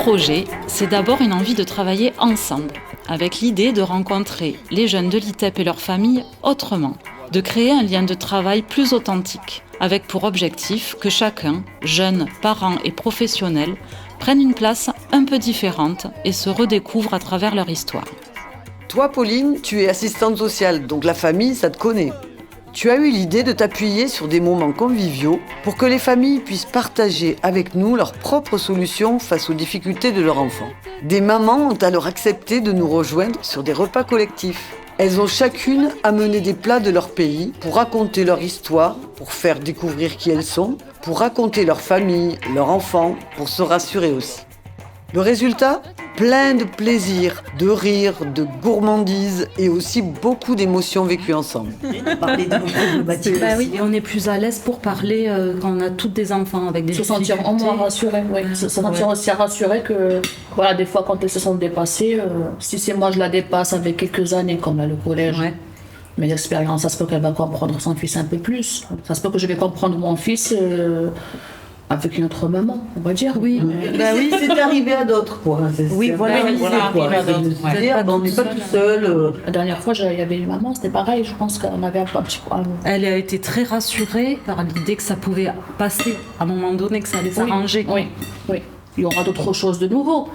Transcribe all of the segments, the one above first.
projet, c'est d'abord une envie de travailler ensemble, avec l'idée de rencontrer les jeunes de l'ITEP et leurs familles autrement, de créer un lien de travail plus authentique, avec pour objectif que chacun, jeunes, parents et professionnels, prenne une place un peu différente et se redécouvre à travers leur histoire. Toi, Pauline, tu es assistante sociale, donc la famille, ça te connaît. Tu as eu l'idée de t'appuyer sur des moments conviviaux pour que les familles puissent partager avec nous leurs propres solutions face aux difficultés de leurs enfants. Des mamans ont alors accepté de nous rejoindre sur des repas collectifs. Elles ont chacune amené des plats de leur pays pour raconter leur histoire, pour faire découvrir qui elles sont, pour raconter leur famille, leurs enfants, pour se rassurer aussi. Le résultat ? Plein de plaisir, de rire, de gourmandise et aussi beaucoup d'émotions vécues ensemble. Parler de nos problématiques. Oui, et on est plus à l'aise pour parler quand on a toutes des enfants avec des difficultés. Se sentir en moins rassuré, oui. Se sentir aussi rassuré que, voilà, des fois quand elles se sont dépassées, si c'est moi je la dépasse avec quelques années, comme là, le collège, mes expériences, ça se peut qu'elle va comprendre son fils un peu plus. Ça se peut que je vais comprendre mon fils avec une autre maman, on va dire. Oui, oui, c'est arrivé à d'autres, quoi. On n'est pas tout seul. La dernière fois, il y avait une maman, c'était pareil, je pense qu'on avait un petit peu. Elle a été très rassurée par l'idée que ça pouvait passer à un moment donné, que ça allait s'arranger. Oui. Il y aura d'autres choses de nouveau,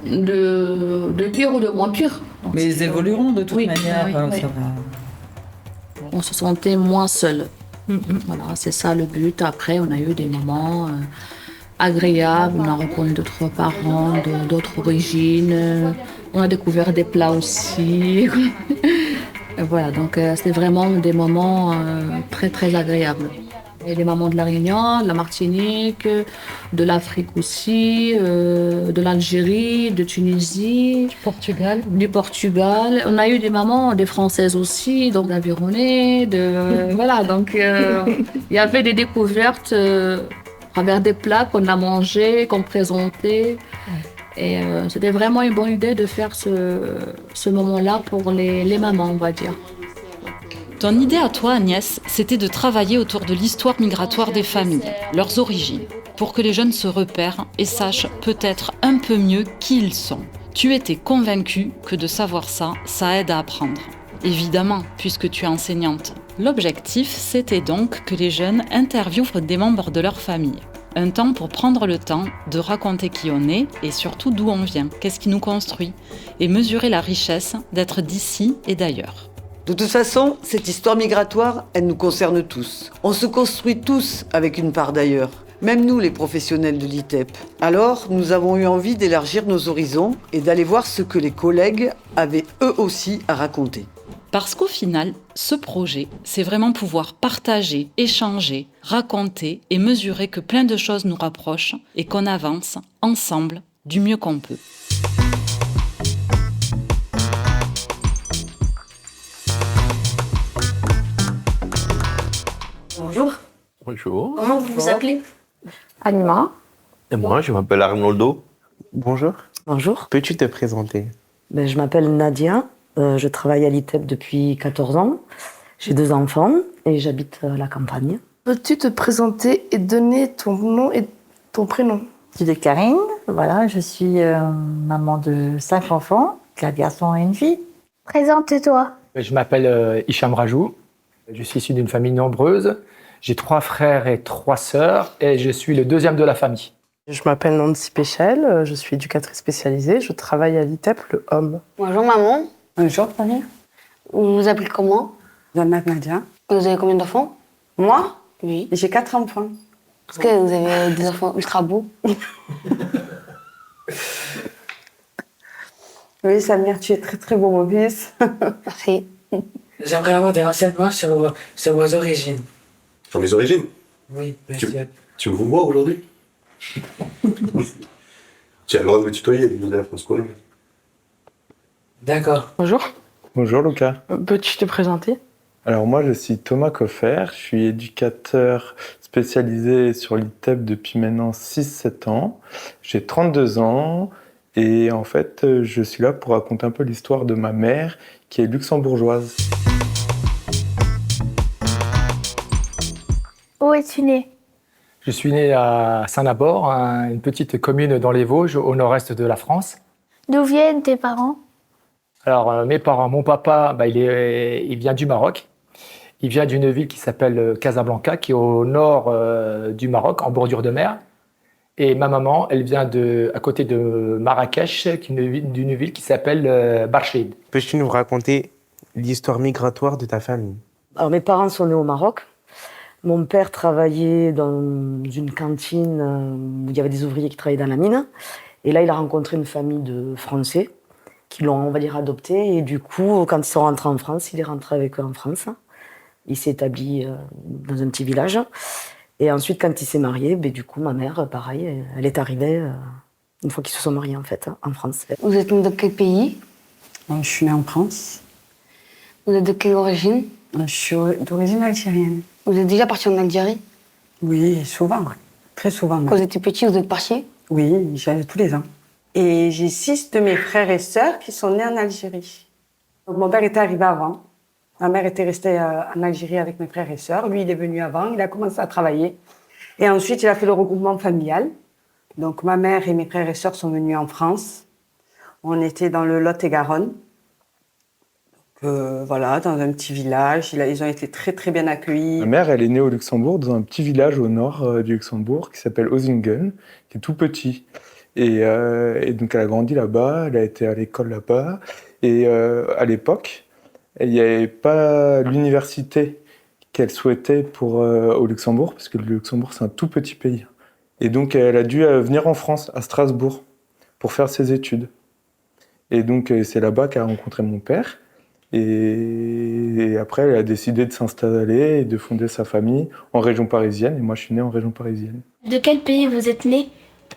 de pire ou de moins pire. Donc, mais ils évolueront de toute manière. Ça va. On se sentait moins seul. Voilà, c'est ça le but. Après, on a eu des moments agréables, on a reconnu d'autres parents, d'autres origines, on a découvert des plats aussi. Voilà, donc c'était vraiment des moments très très agréables. Et les mamans de la Réunion, de la Martinique, de l'Afrique aussi, de l'Algérie, de Tunisie, du Portugal. On a eu des mamans, des Françaises aussi, donc d'Avironnet, voilà, donc il y avait des découvertes à travers des plats qu'on a mangés, qu'on présentait. Et c'était vraiment une bonne idée de faire ce moment-là pour les mamans, on va dire. Ton idée à toi, Agnès, c'était de travailler autour de l'histoire migratoire des familles, leurs origines, pour que les jeunes se repèrent et sachent peut-être un peu mieux qui ils sont. Tu étais convaincue que de savoir ça, ça aide à apprendre. Évidemment, puisque tu es enseignante. L'objectif, c'était donc que les jeunes interviewent des membres de leur famille. Un temps pour prendre le temps de raconter qui on est et surtout d'où on vient, qu'est-ce qui nous construit, et mesurer la richesse d'être d'ici et d'ailleurs. De toute façon, cette histoire migratoire, elle nous concerne tous. On se construit tous avec une part d'ailleurs, même nous les professionnels de l'ITEP. Alors, nous avons eu envie d'élargir nos horizons et d'aller voir ce que les collègues avaient eux aussi à raconter. Parce qu'au final, ce projet, c'est vraiment pouvoir partager, échanger, raconter et mesurer que plein de choses nous rapprochent et qu'on avance ensemble du mieux qu'on peut. Bonjour. Bonjour. Comment vous vous appelez? Anima. Et moi, je m'appelle Arnoldo. Bonjour. Bonjour. Peux-tu te présenter? Je m'appelle Nadia. Je travaille à l'ITEP depuis 14 ans. J'ai 2 enfants et j'habite à la campagne. Peux-tu te présenter et donner ton nom et ton prénom? Je suis Karine. Voilà, je suis maman de 5 enfants, 4 garçons et une fille. Présente-toi. Je m'appelle Hicham Rajou. Je suis issu d'une famille nombreuse. J'ai 3 frères et 3 sœurs et je suis le 2e de la famille. Je m'appelle Nancy Péchel, je suis éducatrice spécialisée. Je travaille à l'ITEP, le HOM. Bonjour maman. Bonjour Fanny. Vous vous appelez comment? Zanat Nadia. Vous avez combien d'enfants? Moi? Oui. J'ai 4 enfants. Est-ce que vous avez des enfants ultra beaux? Oui, Samir, tu es très très beau, mon fils. Merci. J'aimerais avoir des renseignements sur vos origines. Sur mes origines? Oui, monsieur. Tu me vois aujourd'hui? Tu as le droit de me tutoyer, Joseph, on se connaît. D'accord. Bonjour. Bonjour Lucas. Peux-tu te présenter? Alors moi je suis Thomas Coffer, je suis éducateur spécialisé sur l'ITEP depuis maintenant 6-7 ans. J'ai 32 ans et en fait je suis là pour raconter un peu l'histoire de ma mère qui est luxembourgeoise. Où es-tu né? Je suis né à Saint-Nabord, une petite commune dans les Vosges, au nord-est de la France. D'où viennent tes parents? Alors, mes parents, mon papa, il vient du Maroc. Il vient d'une ville qui s'appelle Casablanca, qui est au nord du Maroc, en bordure de mer. Et ma maman, elle vient à côté de Marrakech, d'une ville qui s'appelle Barchid. Peux-tu nous raconter l'histoire migratoire de ta famille? Alors, mes parents sont nés au Maroc. Mon père travaillait dans une cantine où il y avait des ouvriers qui travaillaient dans la mine. Et là, il a rencontré une famille de Français qui l'ont, on va dire, adopté. Et du coup, quand ils sont rentrés en France, il est rentré avec eux en France. Il s'est établi dans un petit village. Et ensuite, quand il s'est marié, du coup, ma mère, pareil, elle est arrivée une fois qu'ils se sont mariés, en fait, en France. Vous êtes né dans quel pays? Je suis née en France. Vous êtes de quelle origine? Je suis d'origine algérienne. Vous êtes déjà parti en Algérie? Oui, souvent, très souvent. Quand vous étiez petit, vous êtes parti? Oui, j'y allais tous les ans. Et j'ai 6 de mes frères et sœurs qui sont nés en Algérie. Donc mon père était arrivé avant. Ma mère était restée en Algérie avec mes frères et sœurs. Lui, il est venu avant, il a commencé à travailler. Et ensuite, il a fait le regroupement familial. Donc ma mère et mes frères et sœurs sont venus en France. On était dans le Lot-et-Garonne. Voilà, dans un petit village. Ils ont été très, très bien accueillis. Ma mère, elle est née au Luxembourg, dans un petit village au nord du Luxembourg qui s'appelle Osingen, qui est tout petit. Et donc, elle a grandi là-bas, elle a été à l'école là-bas. Et à l'époque, il n'y avait pas l'université qu'elle souhaitait au Luxembourg, parce que le Luxembourg, c'est un tout petit pays. Et donc, elle a dû venir en France, à Strasbourg, pour faire ses études. Et donc, c'est là-bas qu'elle a rencontré mon père. Et après, elle a décidé de s'installer et de fonder sa famille en région parisienne. Et moi, je suis né en région parisienne. De quel pays vous êtes né?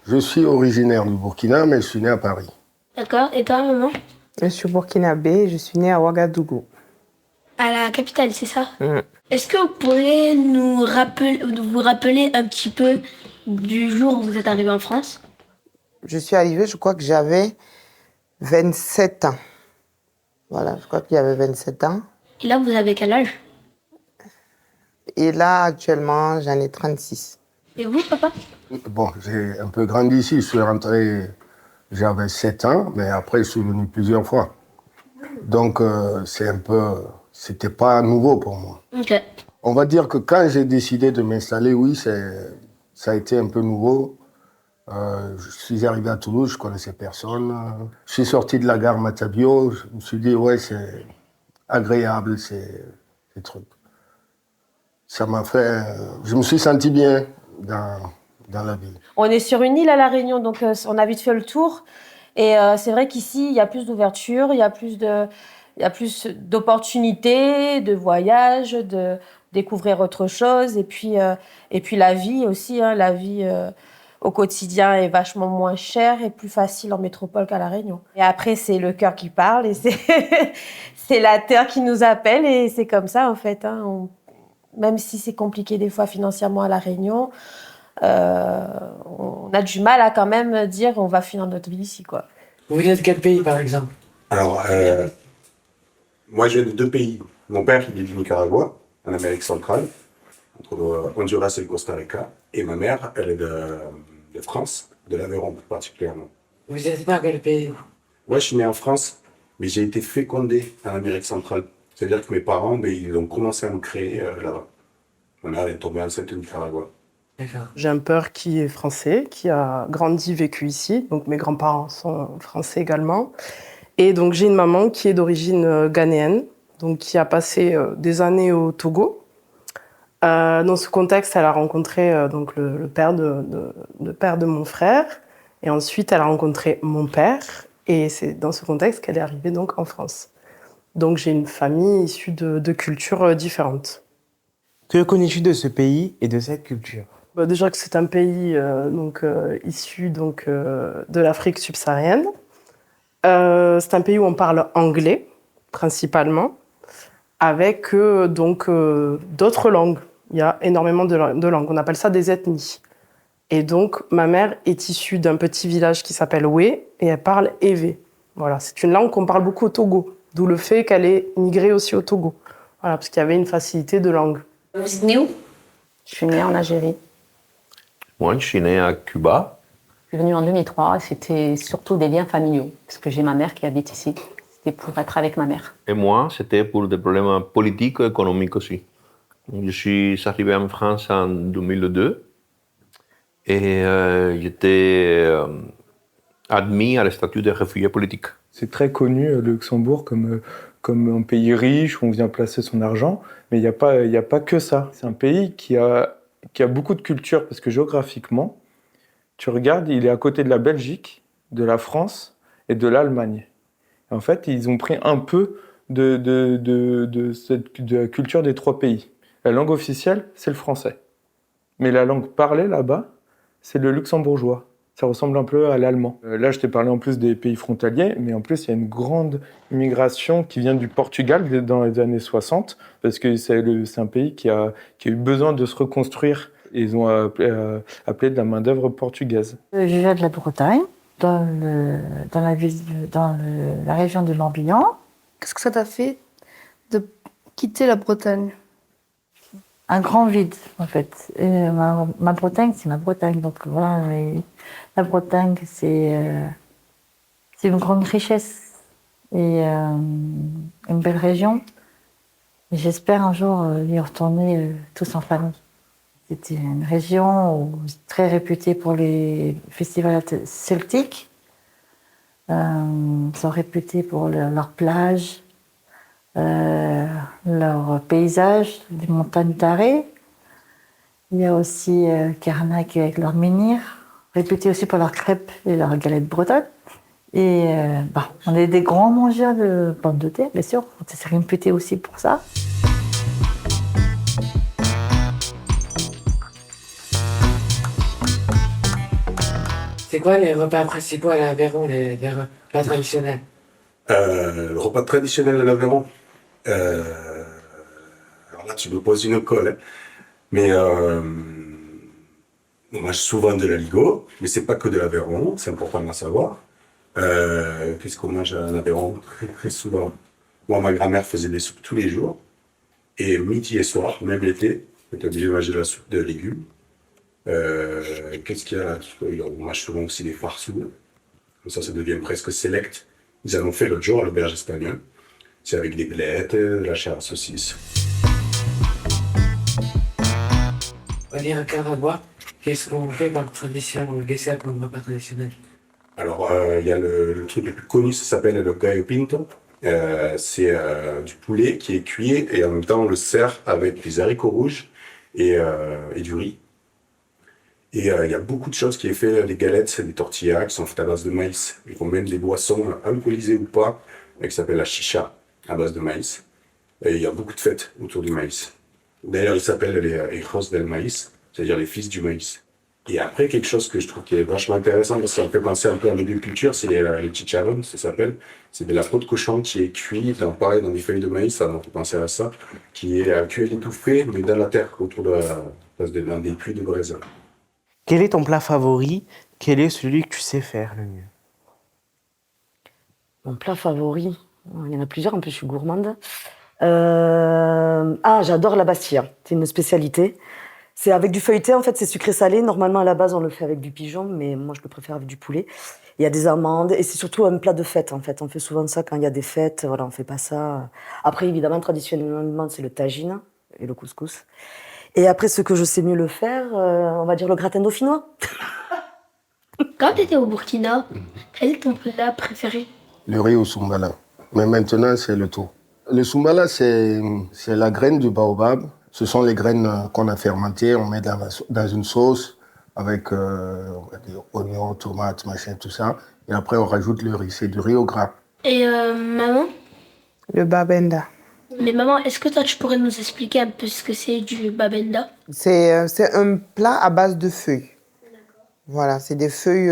Je suis originaire du Burkina, mais je suis né à Paris. D'accord. Et toi, maman? Je suis burkinabé, je suis née à Ouagadougou. À la capitale, c'est ça? Est-ce que vous pourriez vous rappeler un petit peu du jour où vous êtes arrivé en France? Je suis arrivée, je crois que j'avais 27 ans. Voilà, je crois qu'il y avait 27 ans. Et là, vous avez quel âge? Et là, actuellement, j'en ai 36. Et vous, papa? Bon, j'ai un peu grandi ici. Je suis rentré, j'avais 7 ans, mais après, je suis venu plusieurs fois. Donc, c'était pas nouveau pour moi. Ok. On va dire que quand j'ai décidé de m'installer, oui, ça a été un peu nouveau. Je suis arrivé à Toulouse, je connaissais personne. Je suis sorti de la gare Matabio, je me suis dit, ouais, c'est agréable, ces trucs. Ça m'a fait... je me suis senti bien dans la ville. On est sur une île à La Réunion, donc on a vite fait le tour. Et c'est vrai qu'ici, il y a plus d'ouverture, il y a plus d'opportunités, de voyages, de découvrir autre chose. Et puis la vie aussi, hein, la vie... au quotidien est vachement moins cher et plus facile en métropole qu'à La Réunion. Et après, c'est le cœur qui parle et c'est la terre qui nous appelle et c'est comme ça en fait. Hein. Même si c'est compliqué des fois financièrement à La Réunion, on a du mal à quand même dire on va finir notre vie ici, quoi. Vous venez de quel pays par exemple? Alors, moi je viens de 2 pays. Mon père il est du Nicaragua, en Amérique centrale, entre Honduras et le Costa Rica. Et ma mère, elle est de France, de l'Aveyron plus particulièrement. Vous êtes né à quel pays? Ouais, je suis né en France, mais j'ai été fécondé en Amérique centrale. C'est-à-dire que mes parents, ils ont commencé à me créer là-bas. Ma mère est tombée enceinte au Nicaragua. J'ai un père qui est français, qui a grandi, vécu ici. Donc mes grands-parents sont français également. Et donc j'ai une maman qui est d'origine ghanéenne, donc qui a passé des années au Togo. Dans ce contexte, elle a rencontré donc le père de mon frère. Et ensuite, elle a rencontré mon père. Et c'est dans ce contexte qu'elle est arrivée donc en France. Donc j'ai une famille issue de cultures différentes. Que connais-tu de ce pays et de cette culture? Déjà que c'est un pays issu de l'Afrique subsaharienne. C'est un pays où on parle anglais, principalement, avec d'autres langues. Il y a énormément de langues. On appelle ça des ethnies. Et donc, ma mère est issue d'un petit village qui s'appelle Oué et elle parle Ewe. Voilà, c'est une langue qu'on parle beaucoup au Togo. D'où le fait qu'elle ait migré aussi au Togo. Voilà, parce qu'il y avait une facilité de langue. Vous êtes né où? Je suis née en Algérie. Moi, je suis né à Cuba. Je suis venue en 2003, c'était surtout des liens familiaux, parce que j'ai ma mère qui habite ici. C'était pour être avec ma mère. Et moi, c'était pour des problèmes politiques et économiques aussi. Je suis arrivé en France en 2002 et j'étais admis à le statut de réfugié politique. C'est très connu, le Luxembourg, comme un pays riche où on vient placer son argent, mais il n'y a pas que ça. C'est un pays qui a beaucoup de culture, parce que géographiquement, tu regardes, il est à côté de la Belgique, de la France et de l'Allemagne. En fait, ils ont pris un peu de la culture des 3 pays. La langue officielle, c'est le français. Mais la langue parlée là-bas, c'est le luxembourgeois. Ça ressemble un peu à l'allemand. Là, je t'ai parlé en plus des pays frontaliers, mais en plus, il y a une grande immigration qui vient du Portugal dans les années 60, parce que c'est un pays qui a eu besoin de se reconstruire. Et ils ont appelé de la main-d'œuvre portugaise. Je viens de la Bretagne, dans la région du Morbihan. Qu'est-ce que ça t'a fait de quitter la Bretagne? Un grand vide, en fait. Et ma Bretagne, c'est ma Bretagne. Donc voilà, mais la Bretagne, c'est une grande richesse et une belle région. Et j'espère un jour y retourner tous en famille. C'était une région très réputée pour les festivals celtiques. Ils sont réputés pour leurs plages, leurs paysages, les montagnes d'Arrée. Il y a aussi Carnac avec leurs menhirs, réputés aussi pour leurs crêpes et leurs galettes bretonnes. Et on est des grands mangeurs de pommes de terre, bien sûr. On s'est réputé aussi pour ça. C'est quoi les repas principaux à l'Aveyron, les repas traditionnels? Le repas traditionnel à l'Aveyron, alors là tu me poses une colle, hein. Mais on mange souvent de l'aligot, mais c'est pas que de l'Aveyron, c'est important à savoir. Qu'est-ce qu'on mange à l'Aveyron très, très souvent? Moi, ma grand-mère faisait des soupes tous les jours, et midi et soir, même l'été, on était obligé de manger de la soupe de légumes. Qu'est-ce qu'il y a là? On mange souvent aussi des farces. Comme ça devient presque select. Ils en ont fait l'autre jour à l'auberge espagnole. C'est avec des blettes, de la chair à saucisse. On va dire à Carabois, qu'est-ce qu'on fait comme tradition, qu'est-ce qu'il y a comme repas traditionnel? Alors, il y a le truc le plus connu, ça s'appelle le gallo pinto. C'est du poulet qui est cuit et en même temps on le sert avec des haricots rouges et du riz. Et il y a beaucoup de choses qui est fait, des galettes, des tortillas qui sont faites à base de maïs. Ils font même des boissons alcoolisées ou pas, qui s'appelle la chicha, à base de maïs. Et il y a beaucoup de fêtes autour du maïs. D'ailleurs, ils s'appellent les hijos del maïs, c'est-à-dire les fils du maïs. Et après, quelque chose que je trouve qui est vachement intéressant, parce que ça me fait penser un peu à l'agriculture, c'est les chicharrones, ça s'appelle. C'est de la peau de cochon qui est cuite, pareil, dans des feuilles de maïs, ça me fait penser à ça, qui est cuit et tout frais, mais dans la terre, autour dans des puits de braise. Quel est ton plat favori? Quel est celui que tu sais faire le mieux? Mon plat favori, il y en a plusieurs, en plus je suis gourmande. J'adore la bastilla, c'est une spécialité. C'est avec du feuilleté, en fait, c'est sucré-salé. Normalement, à la base, on le fait avec du pigeon, mais moi, je le préfère avec du poulet. Il y a des amandes, et c'est surtout un plat de fête, en fait. On fait souvent ça quand il y a des fêtes, voilà, on fait pas ça. Après, évidemment, traditionnellement, c'est le tagine et le couscous. Et après, ce que je sais mieux le faire, on va dire le gratin dauphinois. Quand tu étais au Burkina, quel est ton plat préféré? Le riz au soumbala. Mais maintenant, c'est le tout. Le soumbala, c'est la graine du baobab. Ce sont les graines qu'on a fermentées, on met dans une sauce avec oignons, tomates, machin, tout ça. Et après, on rajoute le riz. C'est du riz au gras. Et maman? Le babenda. Mais maman, est-ce que toi, tu pourrais nous expliquer un peu ce que c'est du babenda? C'est un plat à base de feuilles. Voilà, c'est des feuilles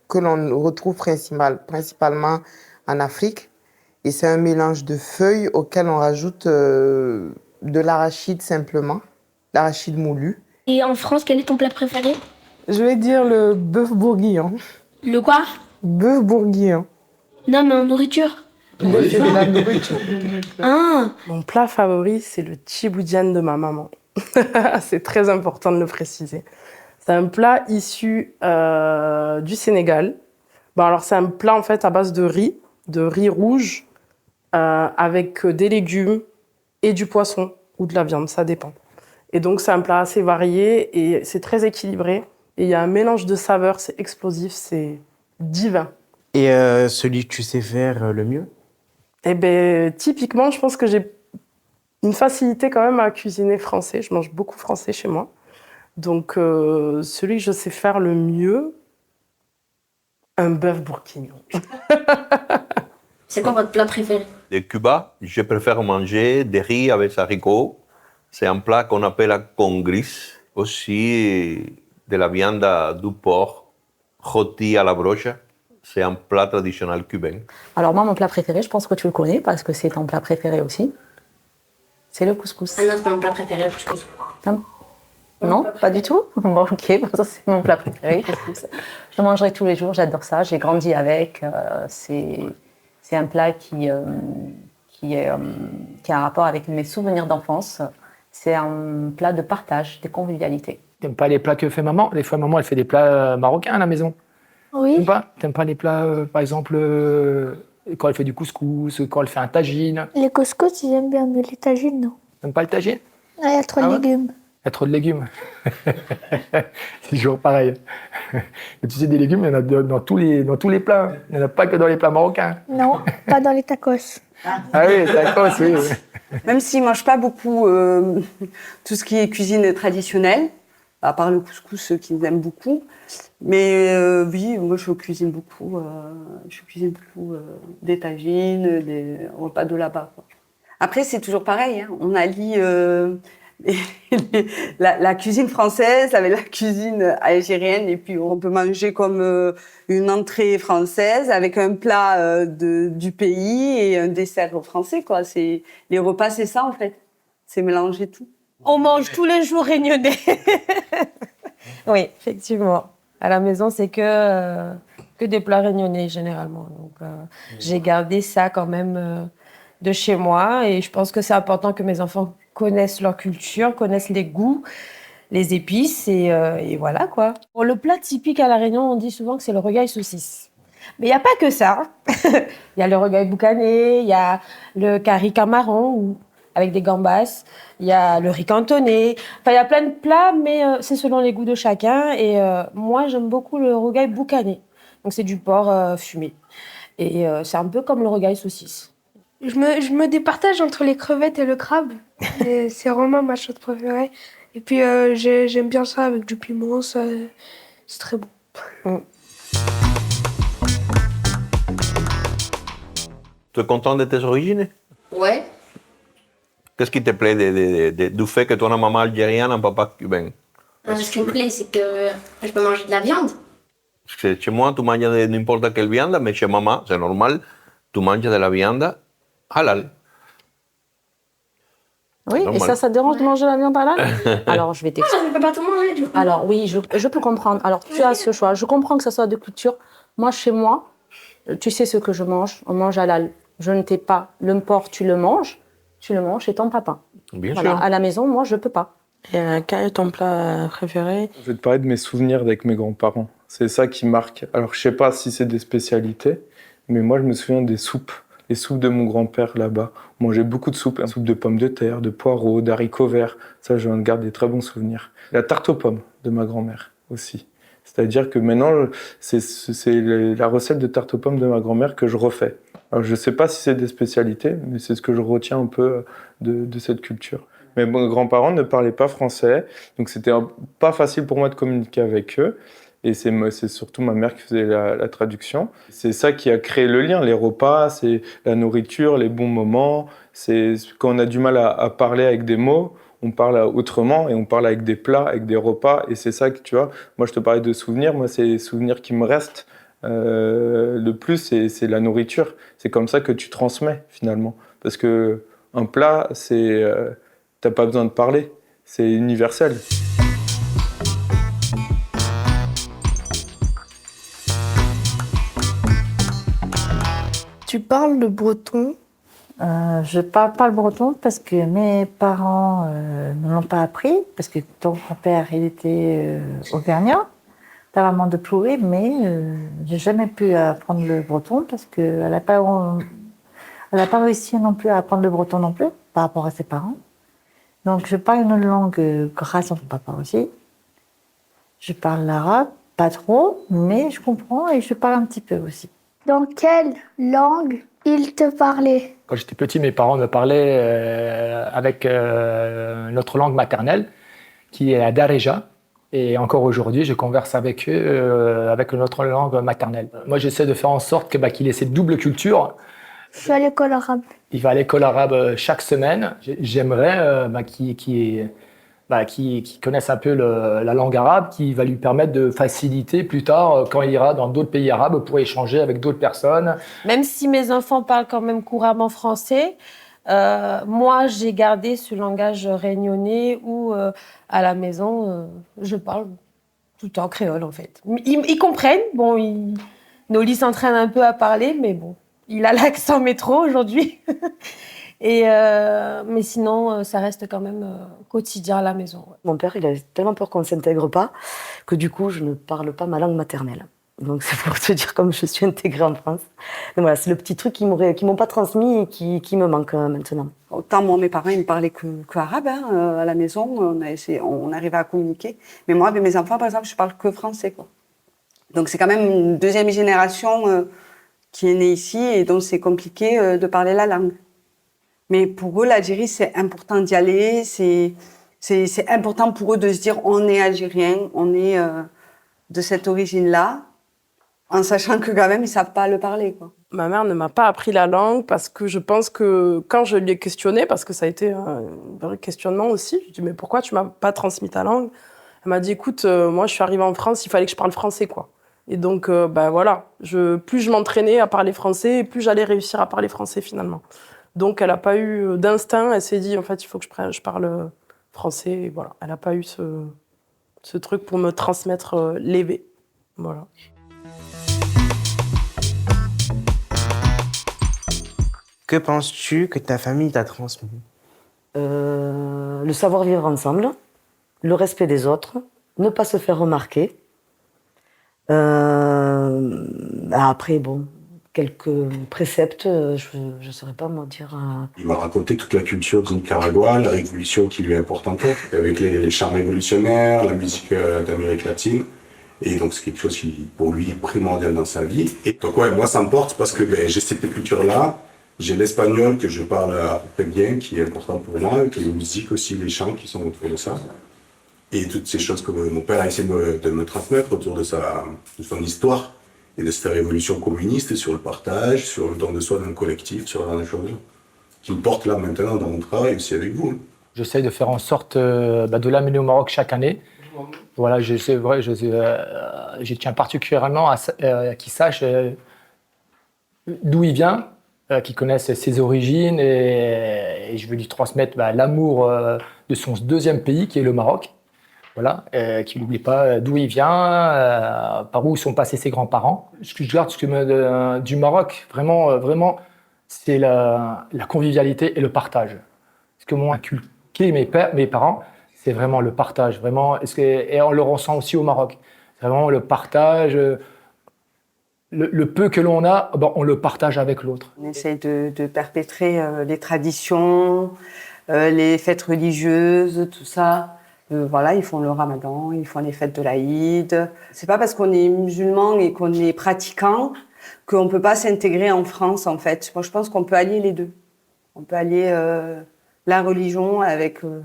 que l'on retrouve principalement en Afrique. Et c'est un mélange de feuilles auquel on rajoute de l'arachide simplement, l'arachide moulu. Et en France, quel est ton plat préféré? Je vais dire le bœuf bourguignon. Le quoi? Bœuf bourguignon. Non, mais en nourriture. C'est de la nourriture. Ah. Mon plat favori, c'est le tchiboudiane de ma maman. C'est très important de le préciser. C'est un plat issu du Sénégal. Bon, alors c'est un plat en fait à base de riz rouge, avec des légumes et du poisson ou de la viande, ça dépend. Et donc c'est un plat assez varié et c'est très équilibré. Et il y a un mélange de saveurs, c'est explosif, c'est divin. Et celui que tu sais faire le mieux? Eh bien, typiquement, je pense que j'ai une facilité quand même à cuisiner français. Je mange beaucoup français chez moi. Donc, celui que je sais faire le mieux, un bœuf bourguignon. C'est quoi votre plat préféré? De Cuba, je préfère manger des riz avec haricots. C'est un plat qu'on appelle con gris. Aussi, de la viande du porc, rôti à la broche. C'est un plat traditionnel cubain. Alors moi, mon plat préféré, je pense que tu le connais parce que c'est ton plat préféré aussi. C'est le couscous. Ah non, c'est pas mon plat préféré, le couscous. Non, pas du tout. Bon, ok, ça c'est mon plat préféré, le couscous. Je mangerai tous les jours, j'adore ça. J'ai grandi avec. C'est un plat qui a un rapport avec mes souvenirs d'enfance. C'est un plat de partage, de convivialité. T'aimes pas les plats que fait maman? Des fois, maman, elle fait des plats marocains à la maison. Oui. T'aimes pas les plats, par exemple, quand elle fait du couscous, quand elle fait un tagine? Les couscous, j'aime bien, mais les tagines, non. T'aimes pas le tagine? Il y a trop de légumes. Il y a trop de légumes. C'est toujours pareil. Mais tu sais, des légumes, il y en a dans tous les plats. Il n'y en a pas que dans les plats marocains. Non, pas dans les tacos. Ah oui, tacos, oui. Même s'ils ne mangent pas beaucoup tout ce qui est cuisine traditionnelle, à part le couscous qu'ils aiment beaucoup. Mais oui, moi je cuisine beaucoup. Des tagines, des repas de là-bas. Après, c'est toujours pareil. Hein. On allie la cuisine française avec la cuisine algérienne. Et puis on peut manger comme une entrée française avec un plat du pays et un dessert français. Quoi. Les repas, c'est ça en fait. C'est mélanger tout. On mange tous les jours réunionnais. Oui, effectivement. À la maison, c'est que des plats réunionnais généralement. Donc, j'ai gardé ça quand même de chez moi. Et je pense que c'est important que mes enfants connaissent leur culture, connaissent les goûts, les épices. Et voilà, quoi. Pour le plat typique à La Réunion, on dit souvent que c'est le rogaille saucisse. Mais il n'y a pas que ça. Il y a le rogaille boucané, il y a le curry camaron avec des gambas, il y a le riz cantonné. Enfin, il y a plein de plats, mais c'est selon les goûts de chacun. Et moi, j'aime beaucoup le rogaille boucané. Donc, c'est du porc fumé. Et c'est un peu comme le rogaille saucisse. Je me départage entre les crevettes et le crabe. Et c'est vraiment ma chose préférée. Et puis, j'aime bien ça avec du piment. C'est très bon. Tu es content de tes origines? Ouais. Qu'est-ce qui te plaît du fait que tu as une maman algérienne et un papa cubain? Ce qui me plaît, c'est que je peux manger de la viande. Parce que chez moi, tu manges de n'importe quelle viande, mais chez maman, c'est normal, tu manges de la viande halal. Oui, et ça dérange de manger la viande halal? Alors, je vais t'expliquer. Je ne peux pas tout manger, du coup. Alors, oui, je peux comprendre. Alors, tu as ce choix. Je comprends que ça soit de culture. Moi, chez moi, tu sais ce que je mange. On mange halal. Je ne t'ai pas. Le porc, tu le manges chez ton papa. Bien voilà. sûr. À la maison, moi, je peux pas. Et quel est ton plat préféré? Je vais te parler de mes souvenirs avec mes grands-parents. C'est ça qui marque. Alors, je sais pas si c'est des spécialités, mais moi, je me souviens des soupes. Les soupes de mon grand-père là-bas. On mangeait beaucoup de soupes. Une soupe de pommes de terre, de poireaux, d'haricots verts. Ça, je garde des très bons souvenirs. La tarte aux pommes de ma grand-mère aussi. C'est-à-dire que maintenant, c'est la recette de tarte aux pommes de ma grand-mère que je refais. Alors, je ne sais pas si c'est des spécialités, mais c'est ce que je retiens un peu de cette culture. Mais mes grands-parents ne parlaient pas français, donc c'était pas facile pour moi de communiquer avec eux. Et c'est surtout ma mère qui faisait la traduction. C'est ça qui a créé le lien, les repas, c'est la nourriture, les bons moments. C'est quand on a du mal à parler avec des mots, on parle autrement et on parle avec des plats, avec des repas. Et c'est ça que, tu vois, moi je te parlais de souvenirs, moi c'est les souvenirs qui me restent le plus, c'est la nourriture. C'est comme ça que tu transmets finalement. Parce que un plat, t'as pas besoin de parler, c'est universel. Tu parles le breton, Je parle pas le breton parce que mes parents ne l'ont pas appris, parce que ton grand-père, il était auvergnat, ta maman de Ploué, mais j'ai jamais pu apprendre le breton parce qu'elle n'a pas réussi non plus à apprendre le breton non plus, par rapport à ses parents. Donc je parle une langue grâce à mon papa aussi. Je parle l'arabe, pas trop, mais je comprends et je parle un petit peu aussi. Dans quelle langue il te parlait? Quand j'étais petit, mes parents me parlaient avec notre langue maternelle, qui est la Darija. Et encore aujourd'hui, je converse avec eux avec notre langue maternelle. Moi, j'essaie de faire en sorte qu'il ait cette double culture. Je suis à l'école arabe. Il va à l'école arabe chaque semaine. J'aimerais qu'il connaisse un peu la langue arabe, qui va lui permettre de faciliter plus tard, quand il ira dans d'autres pays arabes, pour échanger avec d'autres personnes. Même si mes enfants parlent quand même couramment français, moi, j'ai gardé ce langage réunionnais où, à la maison, je parle tout le temps créole, en fait. Ils comprennent. Bon, Noli s'entraîne un peu à parler, mais bon, il a l'accent métro aujourd'hui. Mais sinon, ça reste quand même quotidien à la maison. Ouais. Mon père, il a tellement peur qu'on ne s'intègre pas que du coup, je ne parle pas ma langue maternelle. Donc c'est pour te dire comme je suis intégrée en France. Donc voilà, c'est le petit truc qu'ils m'ont pas transmis et qui me manque maintenant. Autant moi, mes parents, ils me parlaient que arabe à la maison. On arrivait à communiquer. Mais moi, avec mes enfants, par exemple, je parle que français, quoi. Donc c'est quand même une deuxième génération qui est née ici et donc c'est compliqué de parler la langue. Mais pour eux, l'Algérie, c'est important d'y aller. C'est important pour eux de se dire on est algérien, on est de cette origine-là, en sachant que quand même, ils ne savent pas le parler, quoi. Ma mère ne m'a pas appris la langue parce que je pense que quand je lui ai questionné, parce que ça a été un vrai questionnement aussi, je lui ai dit mais pourquoi tu m'as pas transmis ta langue? Elle m'a dit écoute, moi je suis arrivée en France, il fallait que je parle français, quoi. Et donc voilà, plus je m'entraînais à parler français, plus j'allais réussir à parler français finalement. Donc elle n'a pas eu d'instinct, elle s'est dit en fait il faut que je parle français, et voilà. Elle n'a pas eu ce truc pour me transmettre l'évé. Voilà. Que penses-tu que ta famille t'a transmis? Le savoir vivre ensemble, le respect des autres, ne pas se faire remarquer. Après, bon, quelques préceptes, je ne saurais pas m'en dire. Il m'a raconté toute la culture du Nicaragua, la révolution qui lui est importante, avec les chants révolutionnaires, la musique d'Amérique latine. Et donc, c'est quelque chose qui, pour lui, est primordial dans sa vie. Et donc, ouais, moi, ça me porte parce que j'ai cette culture-là. J'ai l'espagnol que je parle à peu près bien, qui est important pour moi, avec les musiques aussi, les chants qui sont autour de ça. Et toutes ces choses que mon père a essayé de me transmettre autour de son histoire et de cette révolution communiste, sur le partage, sur le don de soi dans le collectif, sur la chose qui me porte là maintenant dans mon travail aussi avec vous. J'essaye de faire en sorte de l'amener au Maroc chaque année. Voilà, c'est vrai, je tiens particulièrement à qu'il sache d'où il vient, qu'il connaisse ses origines et je veux lui transmettre l'amour de son deuxième pays qui est le Maroc. Voilà, qu'il n'oublie pas d'où il vient, par où sont passés ses grands-parents. Ce que je garde du Maroc, vraiment, c'est la convivialité et le partage. Ce que m'ont inculqué mes parents, c'est vraiment le partage. Vraiment, et on le ressent aussi au Maroc. C'est vraiment le partage. Le peu que l'on a, on le partage avec l'autre. On essaie de perpétrer les traditions, les fêtes religieuses, tout ça. Voilà, ils font le ramadan, ils font les fêtes de l'Aïd. C'est pas parce qu'on est musulman et qu'on est pratiquant qu'on peut pas s'intégrer en France, en fait. Moi, je pense qu'on peut allier les deux. On peut allier la religion avec où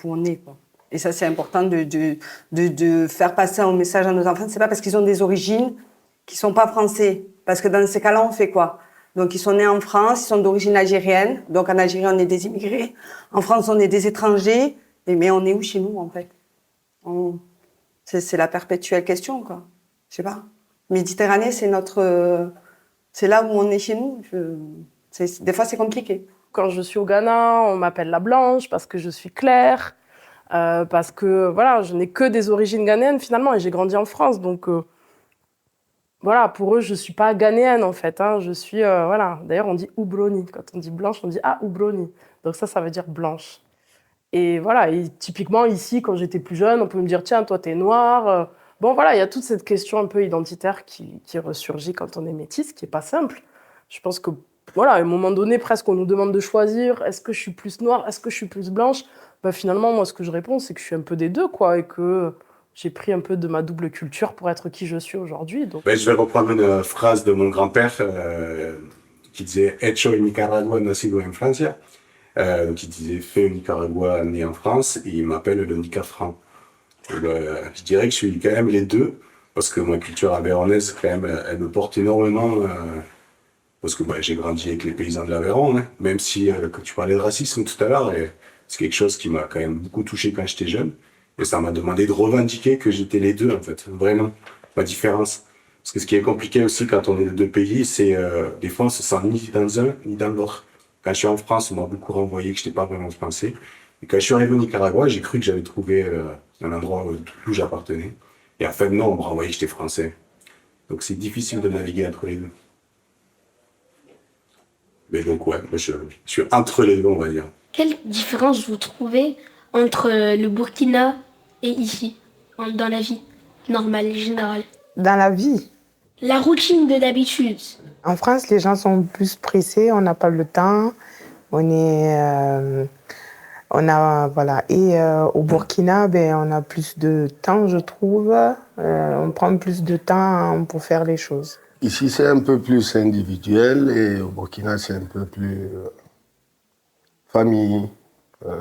on est, quoi. Et ça, c'est important de faire passer un message à nos enfants. C'est pas parce qu'ils ont des origines qu'ils sont pas français. Parce que dans ces cas-là, on fait quoi? Donc, ils sont nés en France, ils sont d'origine algérienne. Donc, en Algérie, on est des immigrés. En France, on est des étrangers. Mais on est où chez nous, en fait? C'est la perpétuelle question, quoi. Je sais pas. Méditerranée, c'est là où on est chez nous. Des fois, c'est compliqué. Quand je suis au Ghana, on m'appelle la Blanche parce que je suis claire, parce que voilà, je n'ai que des origines ghanéennes finalement et j'ai grandi en France. Donc, voilà, pour eux, je ne suis pas ghanéenne en fait. Hein. Je suis, voilà. D'ailleurs, on dit Oubroni. Quand on dit blanche, on dit ah, Oubroni. Donc ça veut dire blanche. Et voilà, et typiquement ici, quand j'étais plus jeune, on peut me dire tiens, toi, t'es noire. Bon, voilà, il y a toute cette question un peu identitaire qui ressurgit quand on est métisse, qui n'est pas simple. Je pense que, voilà, à un moment donné, presque, on nous demande de choisir est-ce que je suis plus noire, est-ce que je suis plus blanche. Ben, finalement, moi, ce que je réponds, c'est que je suis un peu des deux, quoi, et que j'ai pris un peu de ma double culture pour être qui je suis aujourd'hui. Donc... Ben, je vais reprendre une phrase de mon grand-père qui disait « Hecho en Nicaragua, nacido en Francia ». Qui disait « Fait au Nicaragua, né en France », et il m'appelle le Nicafran. Je dirais que je suis quand même les deux, parce que ma culture aveyronnaise, quand même, elle me porte énormément, parce que j'ai grandi avec les paysans de l'Aveyron, hein, même si quand tu parlais de racisme tout à l'heure, c'est quelque chose qui m'a quand même beaucoup touché quand j'étais jeune, et ça m'a demandé de revendiquer que j'étais les deux, en fait, vraiment, ma différence. Parce que ce qui est compliqué aussi quand on est de deux pays, c'est des fois on se sent ni dans un ni dans l'autre. Quand je suis en France, on m'a beaucoup renvoyé que je n'étais pas vraiment français. Et quand je suis arrivé au Nicaragua, j'ai cru que j'avais trouvé un endroit où j'appartenais. Et en fait, non, on m'a renvoyé que j'étais français. Donc c'est difficile de naviguer entre les deux. Mais donc ouais, je suis entre les deux, on va dire. Quelle différence vous trouvez entre le Burkina et ici, dans la vie normale, générale? Dans la vie? La routine de d'habitude. En France, les gens sont plus pressés, on n'a pas le temps, voilà. Et au Burkina, on a plus de temps, je trouve. On prend plus de temps pour faire les choses. Ici, c'est un peu plus individuel et au Burkina, c'est un peu plus famille,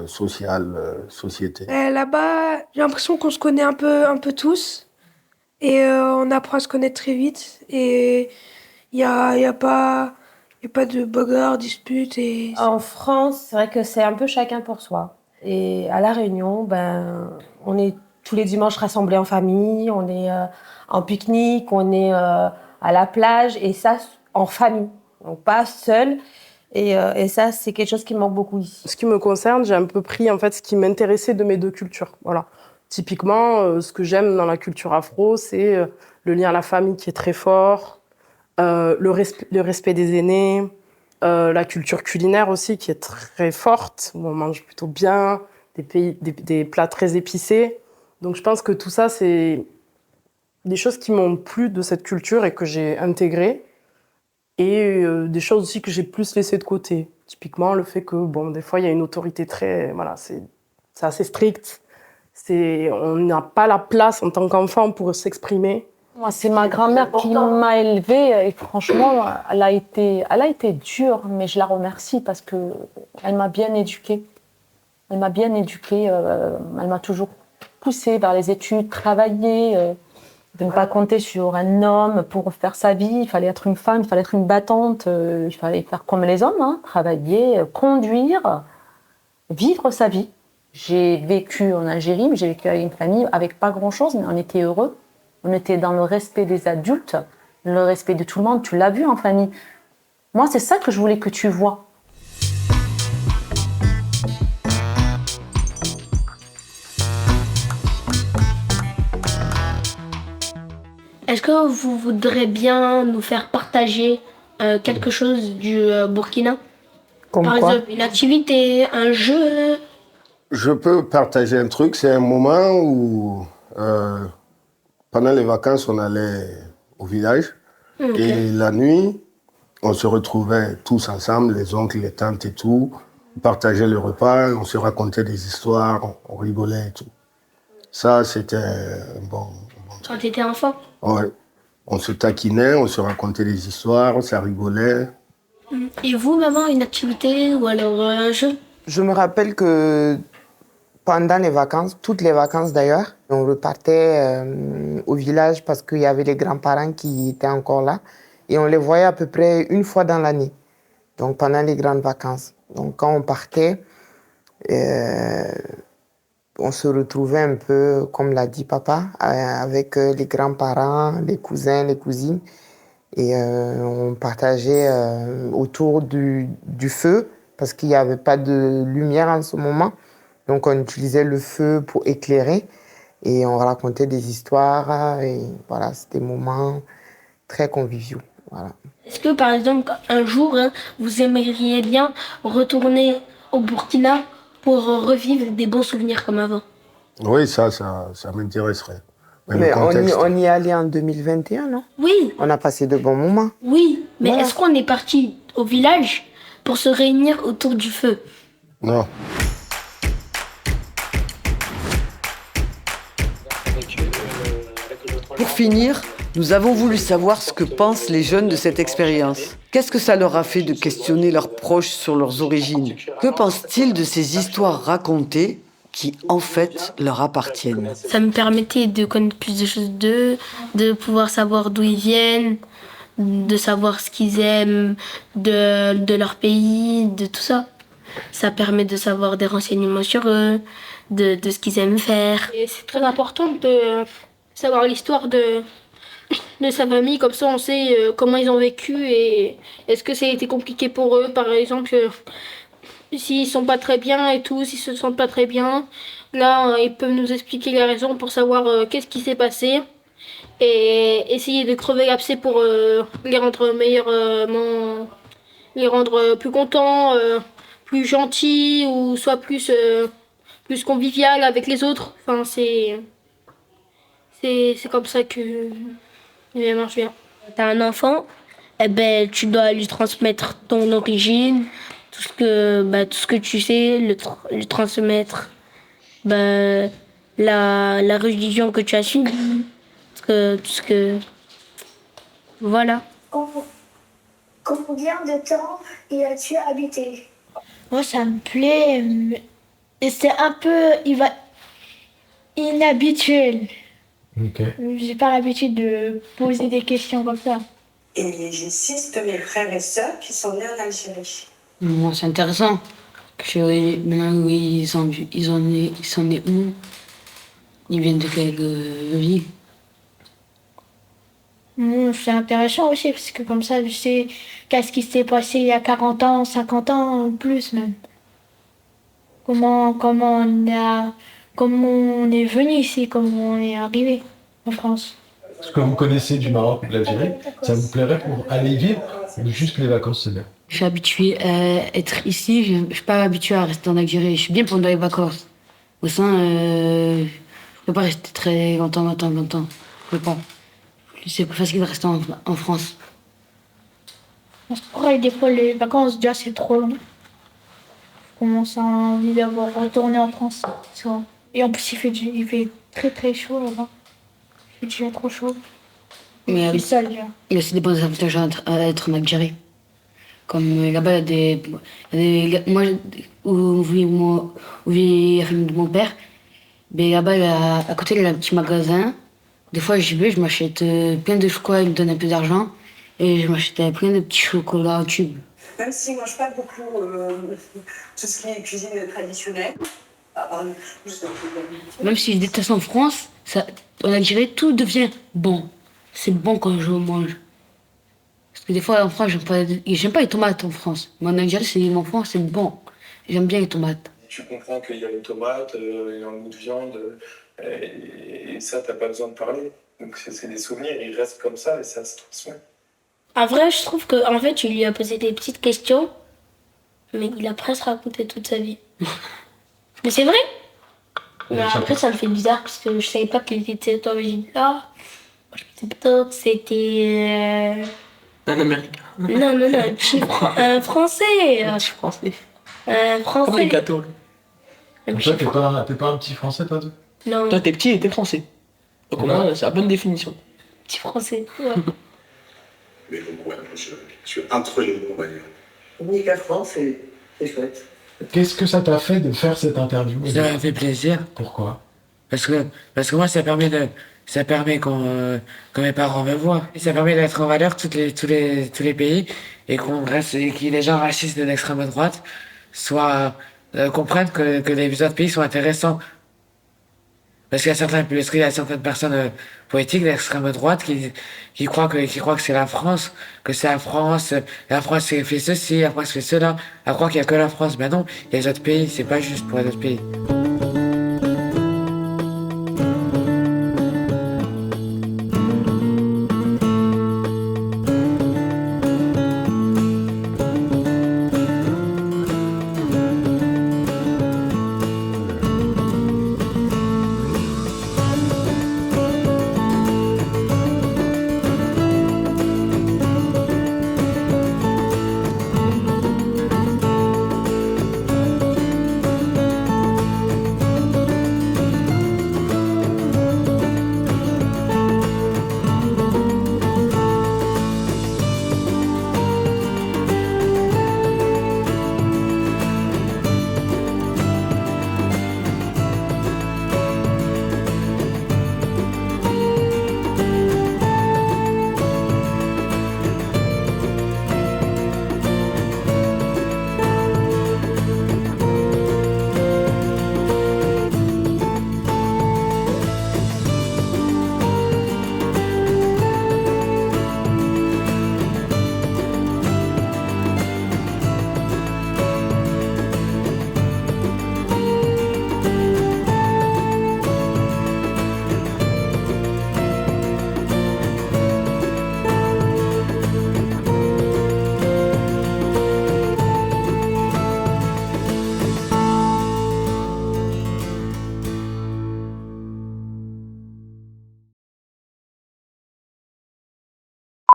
sociale, société. Là-bas, j'ai l'impression qu'on se connaît un peu tous et on apprend à se connaître très vite. Et il n'y a pas de bagarre, dispute. En France, c'est vrai que c'est un peu chacun pour soi. Et à La Réunion, on est tous les dimanches rassemblés en famille, on est en pique-nique, on est à la plage, et ça en famille, donc pas seul. Et ça, c'est quelque chose qui me manque beaucoup ici. Ce qui me concerne, j'ai un peu pris en fait ce qui m'intéressait de mes deux cultures. Voilà. Typiquement, ce que j'aime dans la culture afro, c'est le lien à la famille qui est très fort, le respect des aînés, la culture culinaire aussi qui est très forte, où on mange plutôt bien, des plats très épicés. Donc je pense que tout ça, c'est des choses qui m'ont plu de cette culture et que j'ai intégrées, et des choses aussi que j'ai plus laissées de côté. Typiquement, le fait que, des fois, il y a une autorité très... Voilà, c'est assez strict. On n'a pas la place en tant qu'enfant pour s'exprimer. Moi, c'est ma grand-mère qui m'a élevée, et franchement, elle a été dure, mais je la remercie parce qu'elle m'a bien éduquée. Elle m'a toujours poussée vers les études, travailler, de ne pas compter sur un homme pour faire sa vie. Il fallait être une femme, il fallait être une battante, il fallait faire comme les hommes, hein, travailler, conduire, vivre sa vie. J'ai vécu en Algérie, mais j'ai vécu avec une famille avec pas grand-chose, mais on était heureux. On était dans le respect des adultes, le respect de tout le monde. Tu l'as vu en famille. Moi, c'est ça que je voulais que tu vois. Est-ce que vous voudrez bien nous faire partager quelque chose du Burkina? Comme Par quoi? exemple, une activité, un jeu? Je peux partager un truc, c'est un moment où, pendant les vacances, on allait au village. Okay. Et la nuit, on se retrouvait tous ensemble, les oncles, les tantes et tout. On partageait le repas, on se racontait des histoires, on rigolait et tout. Ça, c'était un bon truc. Quand tu étais enfant? Ouais. On se taquinait, on se racontait des histoires, ça rigolait. Et vous, maman, une activité ou alors un jeu? Je me rappelle que pendant les vacances, toutes les vacances d'ailleurs, on repartait au village parce qu'il y avait les grands-parents qui étaient encore là. Et on les voyait à peu près une fois dans l'année, donc pendant les grandes vacances. Donc quand on partait, on se retrouvait un peu, comme l'a dit papa, avec les grands-parents, les cousins, les cousines. Et on partageait autour du feu, parce qu'il n'y avait pas de lumière en ce moment. Donc on utilisait le feu pour éclairer. Et on racontait des histoires. Et voilà, c'était des moments très conviviaux. Voilà. Est-ce que, par exemple, un jour, hein, vous aimeriez bien retourner au Burkina pour revivre des bons souvenirs comme avant? Oui, ça m'intéresserait. Mais on y est allé en 2021, non? Oui. On a passé de bons moments. Oui, mais Voilà. est-ce qu'on est parti au village pour se réunir autour du feu? Non. Pour finir, nous avons voulu savoir ce que pensent les jeunes de cette expérience. Qu'est-ce que ça leur a fait de questionner leurs proches sur leurs origines? Que pensent-ils de ces histoires racontées qui, en fait, leur appartiennent? Ça me permettait de connaître plus de choses d'eux, de pouvoir savoir d'où ils viennent, de savoir ce qu'ils aiment, de leur pays, de tout ça. Ça permet de savoir des renseignements sur eux, de ce qu'ils aiment faire. Et c'est très important de savoir l'histoire de sa famille, comme ça on sait comment ils ont vécu et est-ce que ça a été compliqué pour eux, par exemple, s'ils sont pas très bien et tout, s'ils se sentent pas très bien. Là, ils peuvent nous expliquer les raisons pour savoir qu'est-ce qui s'est passé et essayer de crever l'abcès pour les rendre meilleurs, les rendre plus contents, plus gentils ou soit plus convivial avec les autres. Enfin, c'est comme ça que il marche bien. T'as un enfant, eh ben, tu dois lui transmettre ton origine, tout ce que tu sais, lui transmettre la religion que tu as suivie, tout ce que... Voilà. Combien de temps y as-tu habité? Moi, ça me plaît. Et c'est un peu inhabituel. Ok. J'ai pas l'habitude de poser des questions comme ça. Et j'ai 6 de mes frères et sœurs qui sont nés en Algérie. Bon, c'est intéressant. Maintenant, ils sont nés où? Ils viennent de quelle ville? C'est intéressant aussi parce que comme ça, je sais qu'est-ce qui s'est passé il y a 40 ans, 50 ans, plus même. Comment on est venu ici, comment on est arrivé en France. Ce que vous connaissez du Maroc ou de l'Algérie, ça vous plairait pour aller y vivre ou juste les vacances seulement? Je suis habituée à être ici, je ne suis pas habituée à rester en Algérie. Je suis bien pendant les vacances. Au sein, je ne peux pas rester très longtemps. Je ne peux pas. C'est plus facile de rester en France. Après, des fois, les vacances, déjà, c'est trop long. Je commence à envie d'avoir retourné en France. Et en plus, il fait très très chaud là-bas. Il fait déjà trop chaud. Mais je suis seule, là. il y a aussi des bons avantages à être en Algérie. Comme là-bas, il y a des... Moi, où vit la famille de mon père, mais là-bas, à côté, il y a un petit magasin. Des fois, j'y vais, je m'achète plein de chocolats, ils me donnent un peu d'argent. Et je m'achète plein de petits chocolats en tube. Même s'ils ne mangent pas beaucoup tout ce qui est cuisine traditionnelle. Même si je déteste en France, en Algérie, tout devient bon. C'est bon quand je mange. Parce que des fois, en France, j'aime pas les tomates en France. Mais en Algérie, en France, c'est bon. J'aime bien les tomates. Tu comprends qu'il y a les tomates, il y a un goût de viande, et ça, t'as pas besoin de parler. Donc c'est des souvenirs, ils restent comme ça et ça se transmet. En vrai, je trouve qu'en fait, tu lui as posé des petites questions, mais il a presque raconté toute sa vie. Mais c'est vrai. Mais après, ça me fait bizarre parce que je savais pas qu'il était d'origine là. Je pensais plutôt que c'était... Un Américain. Non, un Français. Un petit Français. Un Français. Comme les gâteaux. Donc toi, t'es pas un petit Français, toi? Non. Toi, t'es petit et t'es Français. Donc au moins, c'est la bonne définition. Petit Français, ouais. Mais bon, ouais, je suis entre les deux, on va dire. Nique la France, c'est chouette. Qu'est-ce que ça t'a fait de faire cette interview? Ça m'a fait plaisir. Pourquoi? Parce que moi, ça permet qu'on mes parents me voient. Et ça permet d'être en valeur tous les pays et que les gens racistes de l'extrême droite comprennent que les autres pays sont intéressants. Parce qu'il y a certaines personnes politiques d'extrême droite qui croient que c'est la France, la France fait ceci, la France fait cela, à croire qu'il n'y a que la France. Ben non, il y a les autres pays, c'est pas juste pour les autres pays.